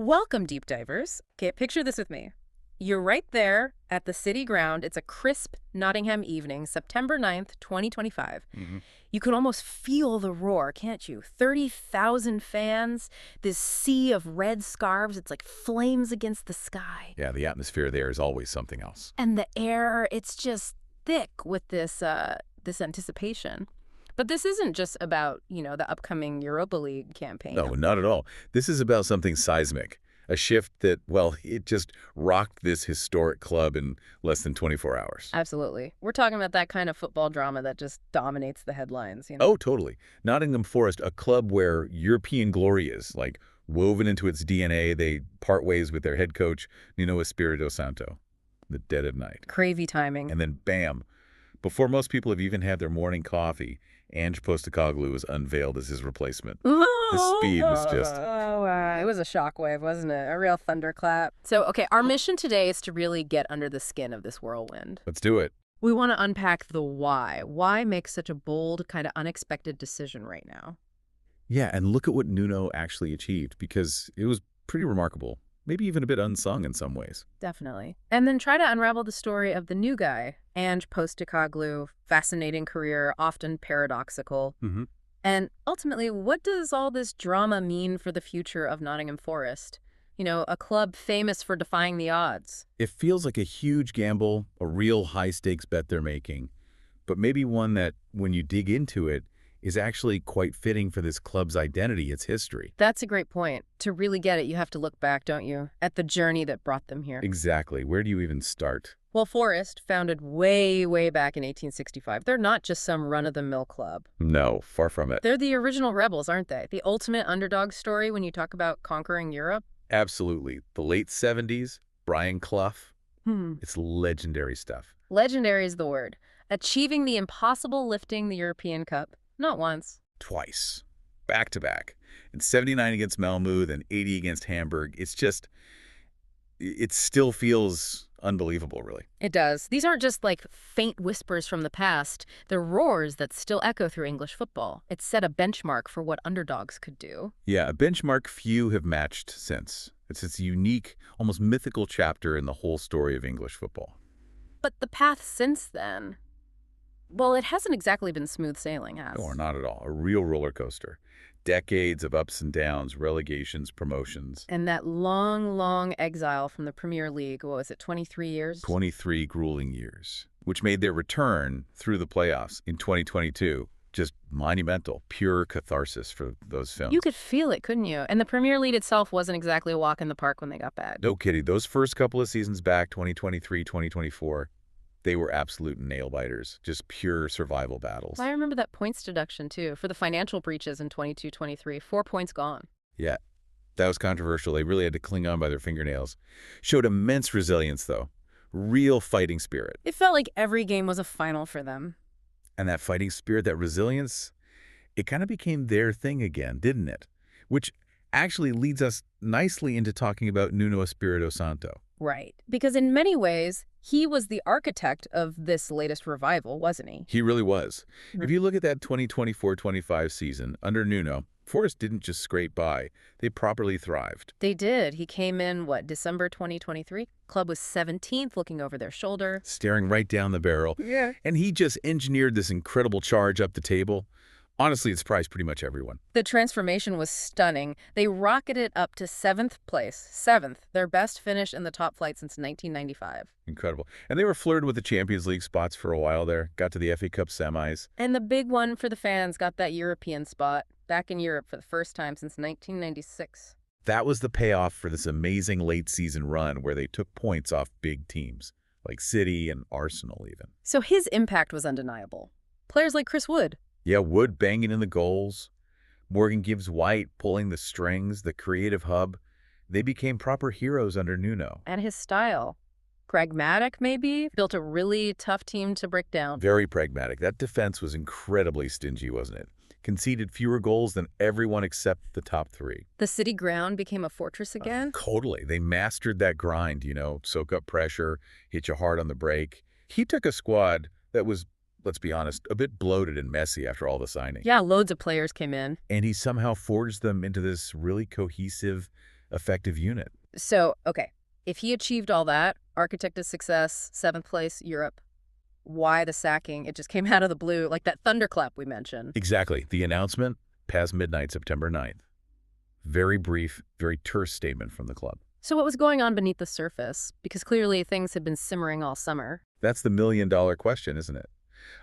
Welcome, deep divers. Okay, picture this with me. You're right there at the city ground. It's a crisp Nottingham evening, September 9th, 2025. You can almost feel the roar, can't you? 30,000 fans, this sea of red scarves. It's like flames against the sky. Yeah, the atmosphere there is always something else. And the air, it's just thick with this anticipation. But this isn't just about, the upcoming Europa League campaign. No, not at all. This is about something seismic. A shift that, well, it just rocked this historic club in less than 24 hours. Absolutely. We're talking about that kind of football drama that just dominates the headlines, Oh, totally. Nottingham Forest, a club where European glory is, like, woven into its DNA. They part ways with their head coach, Nuno Espírito Santo, the dead of night. Crazy timing. And then, bam, before most people have even had their morning coffee, Ange Postecoglou was unveiled as his replacement. The speed was just... it was a shockwave, wasn't it? A real thunderclap. So, okay, our mission today is to really get under the skin of this whirlwind. Let's do it. We want to unpack the why. Why make such a bold, kind of unexpected decision right now? Yeah, and look at what Nuno actually achieved, because it was pretty remarkable. Maybe even a bit unsung in some ways. Definitely. And then try to unravel the story of the new guy, Ange Postecoglou, fascinating career, often paradoxical. And ultimately, what does all this drama mean for the future of Nottingham Forest? A club famous for defying the odds. It feels like a huge gamble, a real high-stakes bet they're making, but maybe one that, when you dig into it, is actually quite fitting for this club's identity, its history. That's a great point. To really get it, you have to look back, don't you, at the journey that brought them here. Exactly. Where do you even start? Well, Forest, founded way, way back in 1865, they're not just some run-of-the-mill club. No, far from it. They're the original rebels, aren't they? The ultimate underdog story when you talk about conquering Europe. Absolutely. The late 70s, Brian Clough. It's legendary stuff. Legendary is the word. Achieving the impossible, lifting the European Cup. Not once. Twice. Back to back. And 79 against Malmö and 80 against Hamburg. It's just, it still feels unbelievable, really. It does. These aren't just like faint whispers from the past. They're roars that still echo through English football. It set a benchmark for what underdogs could do. Yeah, a benchmark few have matched since. It's this unique, almost mythical chapter in the whole story of English football. But the path since then, well, it hasn't exactly been smooth sailing, has it? No, not at all. A real roller coaster. Decades of ups and downs, relegations, promotions. And that long, long exile from the Premier League, what was it, 23 years? 23 grueling years, which made their return through the playoffs in 2022 just monumental, pure catharsis for those films. You could feel it, couldn't you? And the Premier League itself wasn't exactly a walk in the park when they got back. No kidding. Those first couple of seasons back, 2023, 2024, they were absolute nail-biters, just pure survival battles. I remember that points deduction, too, for the financial breaches in 22-23. 4 points gone. Yeah, that was controversial. They really had to cling on by their fingernails. Showed immense resilience, though. Real fighting spirit. It felt like every game was a final for them. And that fighting spirit, that resilience, it kind of became their thing again, didn't it? Which actually leads us nicely into talking about Nuno Espírito Santo. Right. Because in many ways, he was the architect of this latest revival, wasn't he? He really was. If you look at that 2024-25 season, under Nuno, Forest didn't just scrape by. They properly thrived. They did. He came in, December 2023? Club was 17th, looking over their shoulder. Staring right down the barrel. Yeah. And he just engineered this incredible charge up the table. Honestly, it surprised pretty much everyone. The transformation was stunning. They rocketed up to 7th place. 7th, their best finish in the top flight since 1995. Incredible. And they were flirted with the Champions League spots for a while there. Got to the FA Cup semis. And the big one for the fans, got that European spot. Back in Europe for the first time since 1996. That was the payoff for this amazing late-season run where they took points off big teams, like City and Arsenal even. So his impact was undeniable. Players like Chris Wood. Yeah, Wood banging in the goals. Morgan Gibbs-White pulling the strings, the creative hub. They became proper heroes under Nuno. And his style. Pragmatic, maybe? Built a really tough team to break down. Very pragmatic. That defense was incredibly stingy, wasn't it? Conceded fewer goals than everyone except the top three. The city ground became a fortress again? Totally. They mastered that grind, soak up pressure, hit you hard on the break. He took a squad that was, let's be honest, a bit bloated and messy after all the signing. Yeah, loads of players came in. And he somehow forged them into this really cohesive, effective unit. So, okay, if he achieved all that, architect of success, 7th place, Europe, why the sacking? It just came out of the blue, like that thunderclap we mentioned. Exactly. The announcement, past midnight, September 9th. Very brief, very terse statement from the club. So what was going on beneath the surface? Because clearly things had been simmering all summer. That's the million-dollar question, isn't it?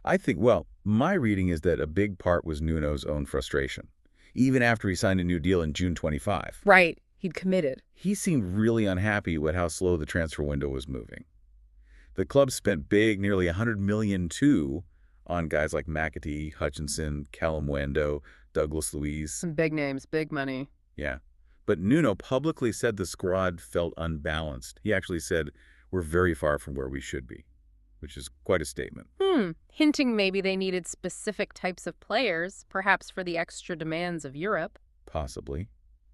I think, well, my reading is that a big part was Nuno's own frustration. Even after he signed a new deal in June 25. Right. He'd committed. He seemed really unhappy with how slow the transfer window was moving. The club spent big, nearly $100 million, too, on guys like McAtee, Hutchinson, Calamuendo, Douglas Luiz. Some big names, big money. Yeah. But Nuno publicly said the squad felt unbalanced. He actually said, we're very far from where we should be, which is quite a statement. Hinting maybe they needed specific types of players, perhaps for the extra demands of Europe. Possibly.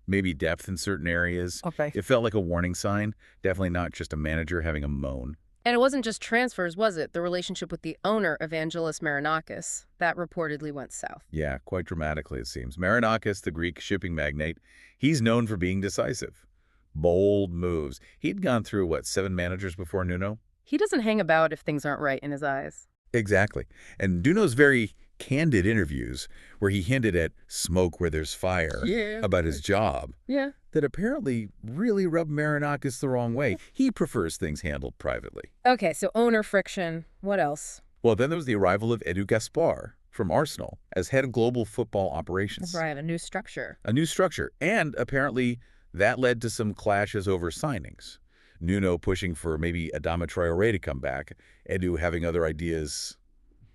Maybe depth in certain areas. Okay. It felt like a warning sign. Definitely not just a manager having a moan. And it wasn't just transfers, was it? The relationship with the owner, Evangelos Marinakis, that reportedly went south. Yeah, quite dramatically, it seems. Marinakis, the Greek shipping magnate, he's known for being decisive. Bold moves. He'd gone through, what, 7 managers before Nuno? He doesn't hang about if things aren't right in his eyes. Exactly. And Nuno's very candid interviews, where he hinted at smoke where there's fire about his job, that apparently really rubbed Marinakis the wrong way. He prefers things handled privately. Okay, so owner friction. What else? Well, then there was the arrival of Edu Gaspar from Arsenal as head of global football operations. Right, a new structure. A new structure. And apparently that led to some clashes over signings. Nuno pushing for maybe Adama Traoré to come back, Edu having other ideas,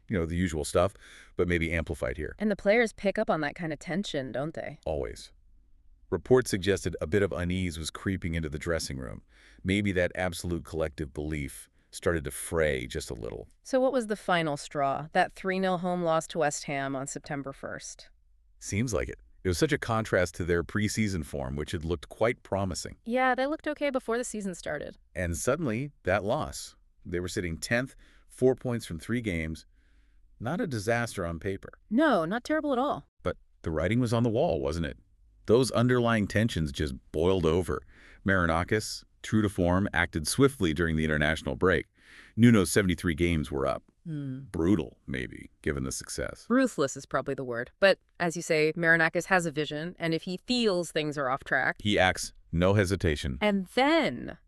the usual stuff, but maybe amplified here. And the players pick up on that kind of tension, don't they? Always. Reports suggested a bit of unease was creeping into the dressing room. Maybe that absolute collective belief started to fray just a little. So what was the final straw? That 3-0 home loss to West Ham on September 1st? Seems like it. It was such a contrast to their preseason form, which had looked quite promising. Yeah, they looked okay before the season started. And suddenly, that loss. They were sitting 10th, 4 points from 3 games. Not a disaster on paper. No, not terrible at all. But the writing was on the wall, wasn't it? Those underlying tensions just boiled over. Marinakis, true to form, acted swiftly during the international break. Nuno's 73 games were up. Brutal, maybe, given the success. Ruthless is probably the word. But, as you say, Marinakis has a vision, and if he feels things are off track... He acts, no hesitation. And then,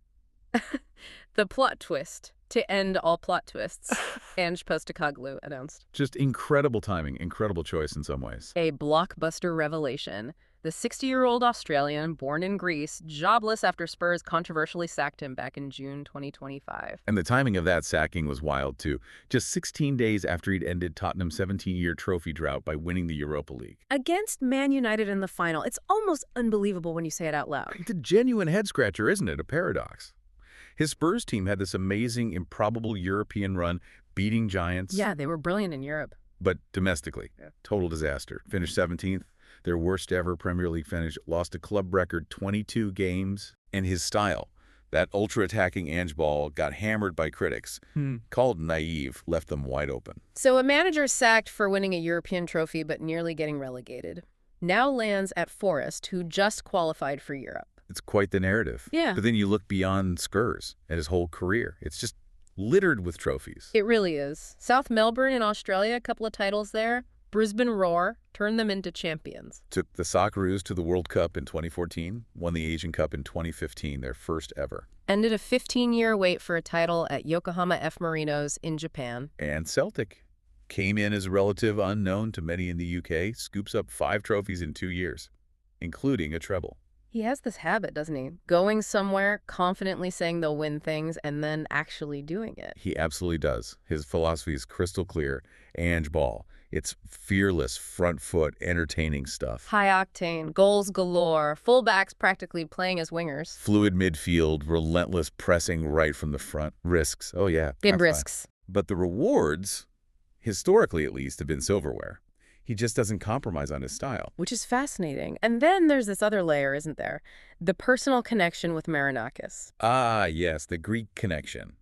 the plot twist, to end all plot twists, Ange Postecoglou announced. Just incredible timing, incredible choice in some ways. A blockbuster revelation. The 60-year-old Australian, born in Greece, jobless after Spurs controversially sacked him back in June 2025. And the timing of that sacking was wild, too. Just 16 days after he'd ended Tottenham's 17-year trophy drought by winning the Europa League. Against Man United in the final. It's almost unbelievable when you say it out loud. It's a genuine head-scratcher, isn't it? A paradox. His Spurs team had this amazing, improbable European run, beating giants. Yeah, they were brilliant in Europe. But domestically, total disaster. Finished 17th. Their worst ever Premier League finish, lost a club record 22 games. And his style, that ultra-attacking Ange ball, got hammered by critics. Called naive, left them wide open. So a manager sacked for winning a European trophy but nearly getting relegated now lands at Forest, who just qualified for Europe. It's quite the narrative. Yeah. But then you look beyond Spurs at his whole career. It's just littered with trophies. It really is. South Melbourne in Australia, a couple of titles there. Brisbane Roar turned them into champions. Took the Socceroos to the World Cup in 2014, won the Asian Cup in 2015, their first ever. Ended a 15-year wait for a title at Yokohama F. Marinos in Japan. And Celtic came in as a relative unknown to many in the UK, scoops up 5 trophies in 2 years, including a treble. He has this habit, doesn't he? Going somewhere, confidently saying they'll win things, and then actually doing it. He absolutely does. His philosophy is crystal clear. Ange ball. It's fearless, front foot, entertaining stuff. High-octane, goals galore, fullbacks practically playing as wingers. Fluid midfield, relentless pressing right from the front. Risks. Oh, yeah. Big risks. But the rewards, historically at least, have been silverware. He just doesn't compromise on his style. Which is fascinating. And then there's this other layer, isn't there? The personal connection with Marinakis. Ah, yes, the Greek connection.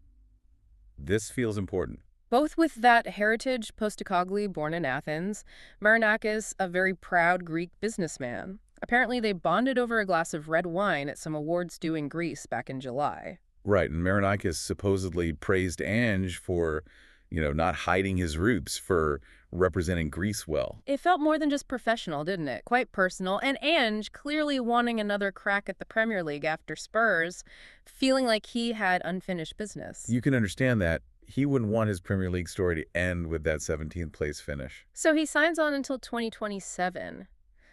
This feels important. Both with that heritage, Postecoglou, born in Athens, Marinakis, a very proud Greek businessman. Apparently, they bonded over a glass of red wine at some awards due in Greece back in July. Right, and Marinakis supposedly praised Ange for, not hiding his roots, for representing Greece well. It felt more than just professional, didn't it? Quite personal. And Ange clearly wanting another crack at the Premier League after Spurs, feeling like he had unfinished business. You can understand that. He wouldn't want his Premier League story to end with that 17th place finish. So he signs on until 2027.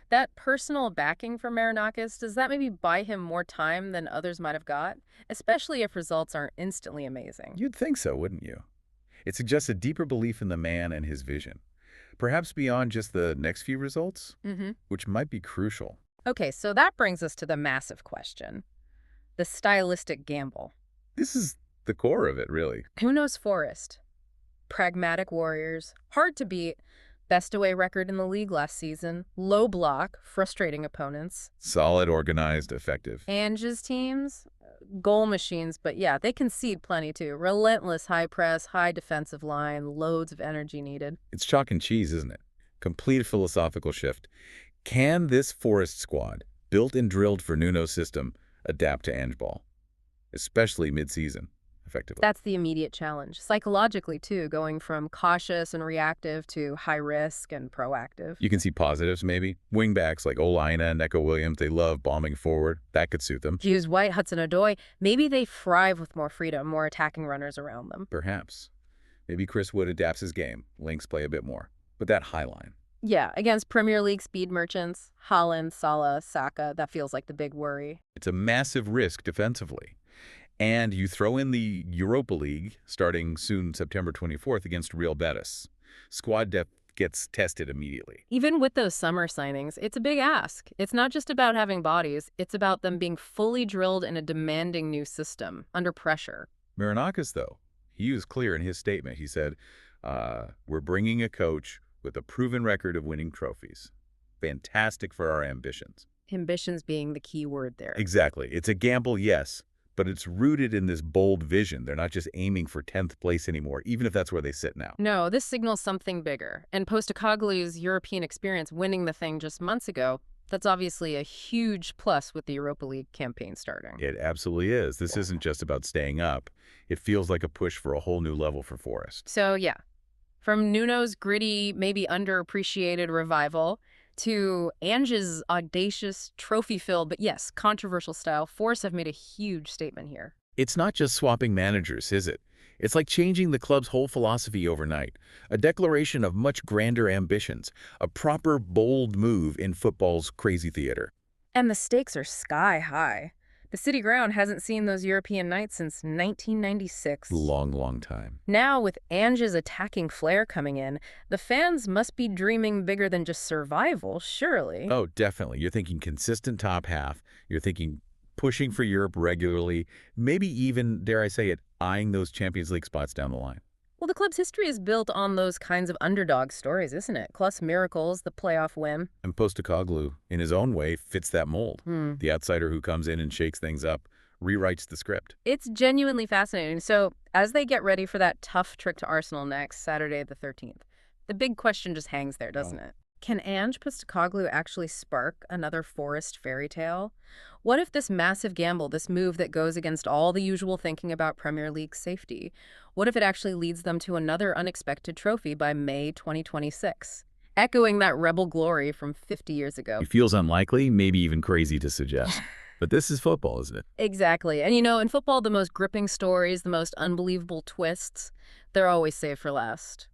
That personal backing for Marinakis, does that maybe buy him more time than others might have got? Especially if results aren't instantly amazing. You'd think so, wouldn't you? It suggests a deeper belief in the man and his vision. Perhaps beyond just the next few results, which might be crucial. Okay, so that brings us to the massive question. The stylistic gamble. This is the core of it, really. Nuno's Forest. Pragmatic warriors. Hard to beat. Best away record in the league last season. Low block. Frustrating opponents. Solid, organized, effective. Ange's teams? Goal machines, but yeah, they concede plenty too. Relentless high press, high defensive line, loads of energy needed. It's chalk and cheese, isn't it? Complete philosophical shift. Can this Forest squad, built and drilled for Nuno's system, adapt to Ange ball? Especially mid-season, effectively. That's the immediate challenge. Psychologically too, going from cautious and reactive to high risk and proactive. You can see positives, maybe. Wingbacks like Olaina and Neco Williams, they love bombing forward. That could suit them. Gibbs-White, Hudson-Odoi, maybe they thrive with more freedom, more attacking runners around them. Perhaps. Maybe Chris Wood adapts his game. Links play a bit more. But that high line. Yeah, against Premier League speed merchants, Haaland, Salah, Saka, that feels like the big worry. It's a massive risk defensively. And you throw in the Europa League, starting soon September 24th against Real Betis. Squad depth gets tested immediately. Even with those summer signings, it's a big ask. It's not just about having bodies, it's about them being fully drilled in a demanding new system, under pressure. Marinakis, though, he was clear in his statement. He said, we're bringing a coach with a proven record of winning trophies. Fantastic for our ambitions. Ambitions being the key word there. Exactly. It's a gamble, yes. But it's rooted in this bold vision. They're not just aiming for 10th place anymore, even if that's where they sit now. No, this signals something bigger. And Postecoglou's European experience winning the thing just months ago, that's obviously a huge plus with the Europa League campaign starting. It absolutely is. This isn't just about staying up. It feels like a push for a whole new level for Forest. So, yeah. From Nuno's gritty, maybe underappreciated revival to Ange's audacious, trophy-filled, but yes, controversial style, Forest have made a huge statement here. It's not just swapping managers, is it? It's like changing the club's whole philosophy overnight. A declaration of much grander ambitions. A proper, bold move in football's crazy theater. And the stakes are sky high. The City Ground hasn't seen those European nights since 1996. Long, long time. Now, with Ange's attacking flair coming in, the fans must be dreaming bigger than just survival, surely. Oh, definitely. You're thinking consistent top half. You're thinking pushing for Europe regularly. Maybe even, dare I say it, eyeing those Champions League spots down the line. Well, the club's history is built on those kinds of underdog stories, isn't it? Clough's miracles, the playoff win. And Postecoglou, in his own way, fits that mold. The outsider who comes in and shakes things up, rewrites the script. It's genuinely fascinating. So, as they get ready for that tough trip to Arsenal next, Saturday the 13th, the big question just hangs there, doesn't it? Can Ange Postecoglou actually spark another Forest fairy tale? What if this massive gamble, this move that goes against all the usual thinking about Premier League safety, what if it actually leads them to another unexpected trophy by May 2026? Echoing that rebel glory from 50 years ago. It feels unlikely, maybe even crazy to suggest. But this is football, isn't it? Exactly. And in football, the most gripping stories, the most unbelievable twists, they're always saved for last.